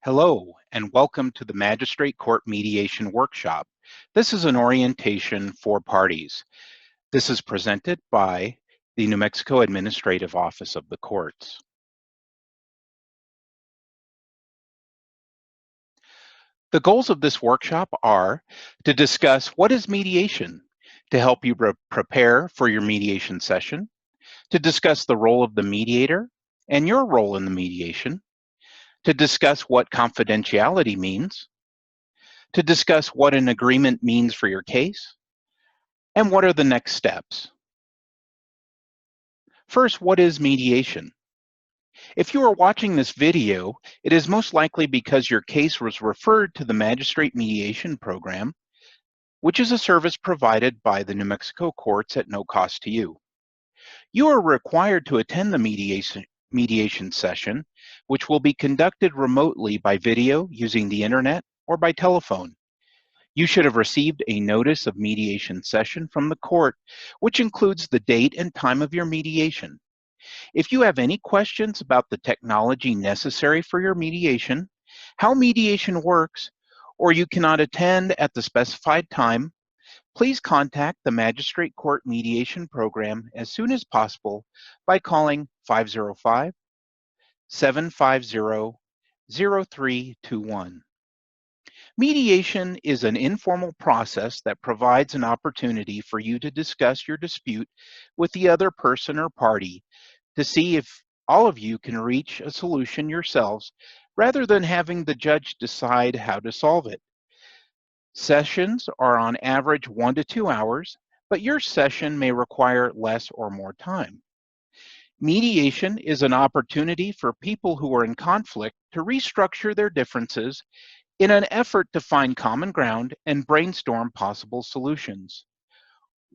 Hello, and welcome to the Magistrate Court Mediation Workshop. This is an orientation for parties. This is presented by the New Mexico Administrative Office of the Courts. The goals of this workshop are to discuss what is mediation, to help you prepare for your mediation session, to discuss the role of the mediator and your role in the mediation, to discuss what confidentiality means, to discuss what an agreement means for your case, and what are the next steps. First, what is mediation? If you are watching this video, it is most likely because your case was referred to the Magistrate Mediation Program, which is a service provided by the New Mexico courts at no cost to you. You are required to attend the mediation session, which will be conducted remotely by video using the internet or by telephone. You should have received a notice of mediation session from the court, which includes the date and time of your mediation. If you have any questions about the technology necessary for your mediation, how mediation works, or you cannot attend at the specified time, please contact the Magistrate Court Mediation Program as soon as possible by calling 505-750-0321. Mediation is an informal process that provides an opportunity for you to discuss your dispute with the other person or party to see if all of you can reach a solution yourselves rather than having the judge decide how to solve it. Sessions are on average 1 to 2 hours, but your session may require less or more time. Mediation is an opportunity for people who are in conflict to restructure their differences in an effort to find common ground and brainstorm possible solutions.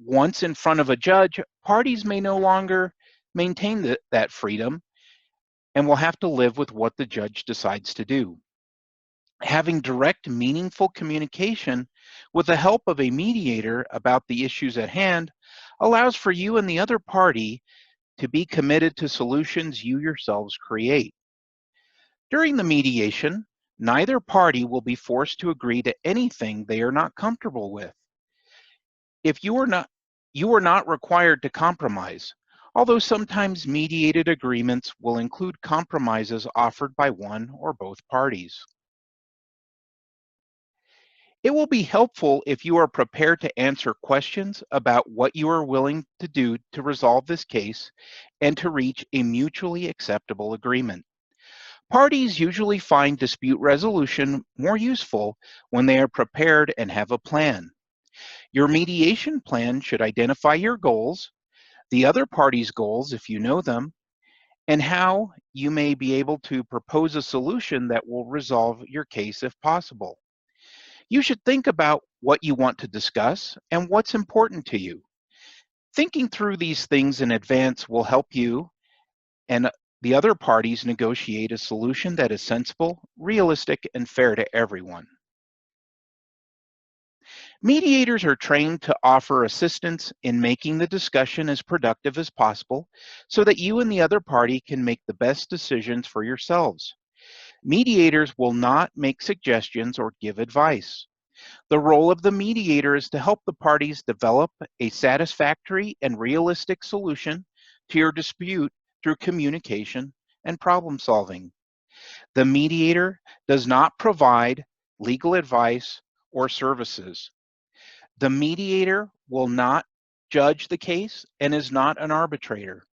Once in front of a judge, parties may no longer maintain that freedom and will have to live with what the judge decides to do. Having direct, meaningful communication with the help of a mediator about the issues at hand allows for you and the other party to be committed to solutions you yourselves create. During the mediation, neither party will be forced to agree to anything they are not comfortable with. If you are not required to compromise, although sometimes mediated agreements will include compromises offered by one or both parties. It will be helpful if you are prepared to answer questions about what you are willing to do to resolve this case and to reach a mutually acceptable agreement. Parties usually find dispute resolution more useful when they are prepared and have a plan. Your mediation plan should identify your goals, the other party's goals if you know them, and how you may be able to propose a solution that will resolve your case if possible. You should think about what you want to discuss and what's important to you. Thinking through these things in advance will help you and the other parties negotiate a solution that is sensible, realistic, and fair to everyone. Mediators are trained to offer assistance in making the discussion as productive as possible so that you and the other party can make the best decisions for yourselves. Mediators will not make suggestions or give advice. The role of the mediator is to help the parties develop a satisfactory and realistic solution to your dispute through communication and problem solving. The mediator does not provide legal advice or services. The mediator will not judge the case and is not an arbitrator.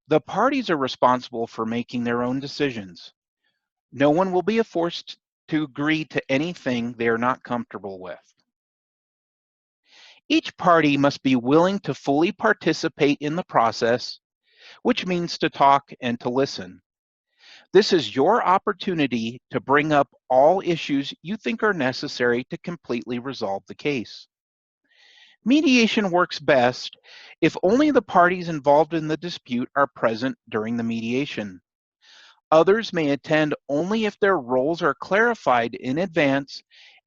The parties are responsible for making their own decisions. No one will be forced to agree to anything they are not comfortable with. Each party must be willing to fully participate in the process, which means to talk and to listen. This is your opportunity to bring up all issues you think are necessary to completely resolve the case. Mediation works best if only the parties involved in the dispute are present during the mediation. Others may attend only if their roles are clarified in advance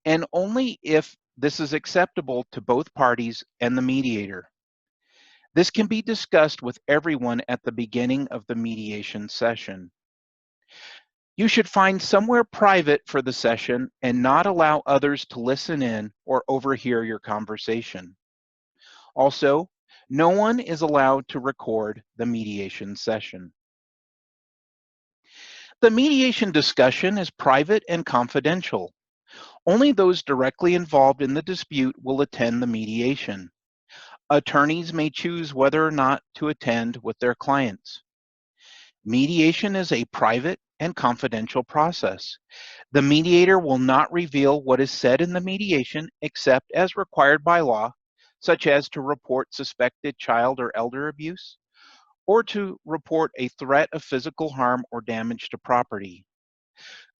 and only if this is acceptable to both parties and the mediator. This can be discussed with everyone at the beginning of the mediation session. You should find somewhere private for the session and not allow others to listen in or overhear your conversation. Also, no one is allowed to record the mediation session. The mediation discussion is private and confidential. Only those directly involved in the dispute will attend the mediation. Attorneys may choose whether or not to attend with their clients. Mediation is a private and confidential process. The mediator will not reveal what is said in the mediation except as required by law, such as to report suspected child or elder abuse, or to report a threat of physical harm or damage to property.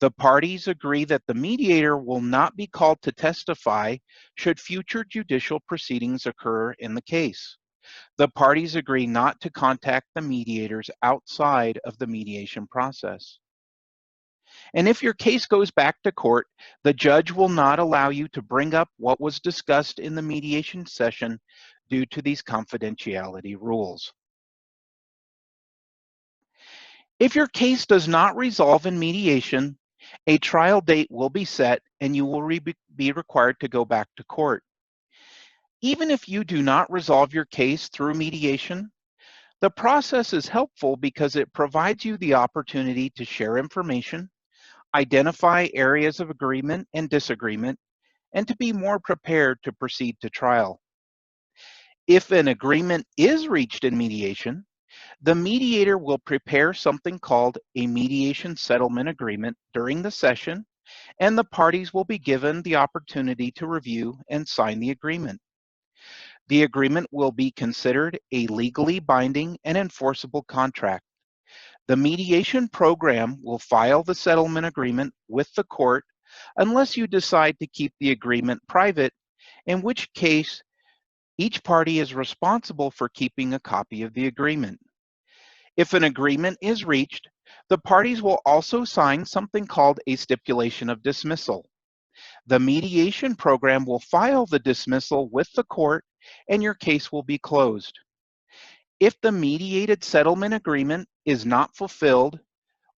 The parties agree that the mediator will not be called to testify should future judicial proceedings occur in the case. The parties agree not to contact the mediators outside of the mediation process. And if your case goes back to court, the judge will not allow you to bring up what was discussed in the mediation session due to these confidentiality rules. If your case does not resolve in mediation, a trial date will be set and you will be required to go back to court. Even if you do not resolve your case through mediation, the process is helpful because it provides you the opportunity to share information, identify areas of agreement and disagreement, and to be more prepared to proceed to trial. If an agreement is reached in mediation, the mediator will prepare something called a mediation settlement agreement during the session, and the parties will be given the opportunity to review and sign the agreement. The agreement will be considered a legally binding and enforceable contract. The mediation program will file the settlement agreement with the court unless you decide to keep the agreement private, in which case each party is responsible for keeping a copy of the agreement. If an agreement is reached, the parties will also sign something called a stipulation of dismissal. The mediation program will file the dismissal with the court and your case will be closed. If the mediated settlement agreement is not fulfilled,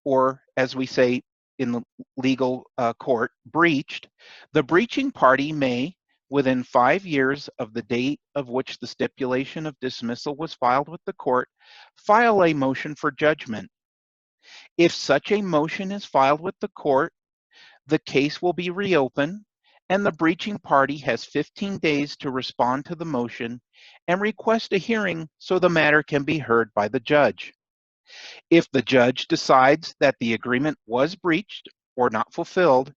or as we say in the legal court, breached, the breaching party may, within 5 years of the date of which the stipulation of dismissal was filed with the court, file a motion for judgment. If such a motion is filed with the court, the case will be reopened and the breaching party has 15 days to respond to the motion and request a hearing so the matter can be heard by the judge. If the judge decides that the agreement was breached or not fulfilled,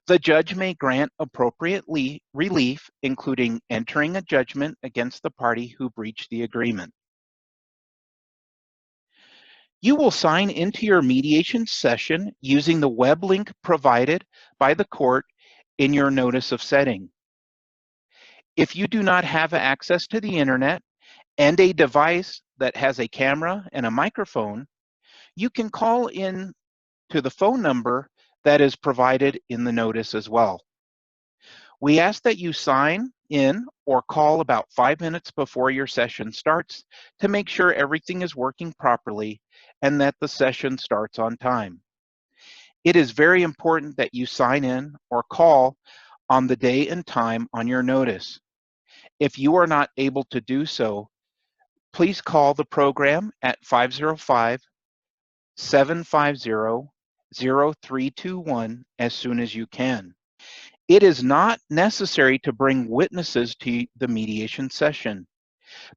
the judge may grant appropriate relief, including entering a judgment against the party who breached the agreement. You will sign into your mediation session using the web link provided by the court in your notice of setting. If you do not have access to the internet and a device that has a camera and a microphone, you can call in to the phone number that is provided in the notice as well. We ask that you sign in or call about 5 minutes before your session starts to make sure everything is working properly and that the session starts on time. It is very important that you sign in or call on the day and time on your notice. If you are not able to do so, please call the program at 505-750-0321 as soon as you can. It is not necessary to bring witnesses to the mediation session.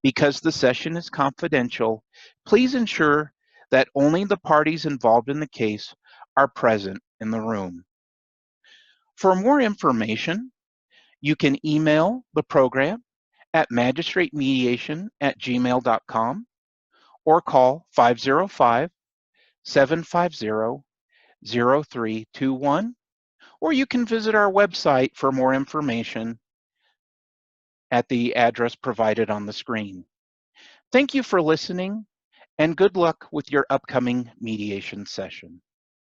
Because the session is confidential, please ensure that only the parties involved in the case are present in the room. For more information, you can email the program at magistratemediation@gmail.com or call 505-750-0321, or you can visit our website for more information at the address provided on the screen. Thank you for listening, and good luck with your upcoming mediation session.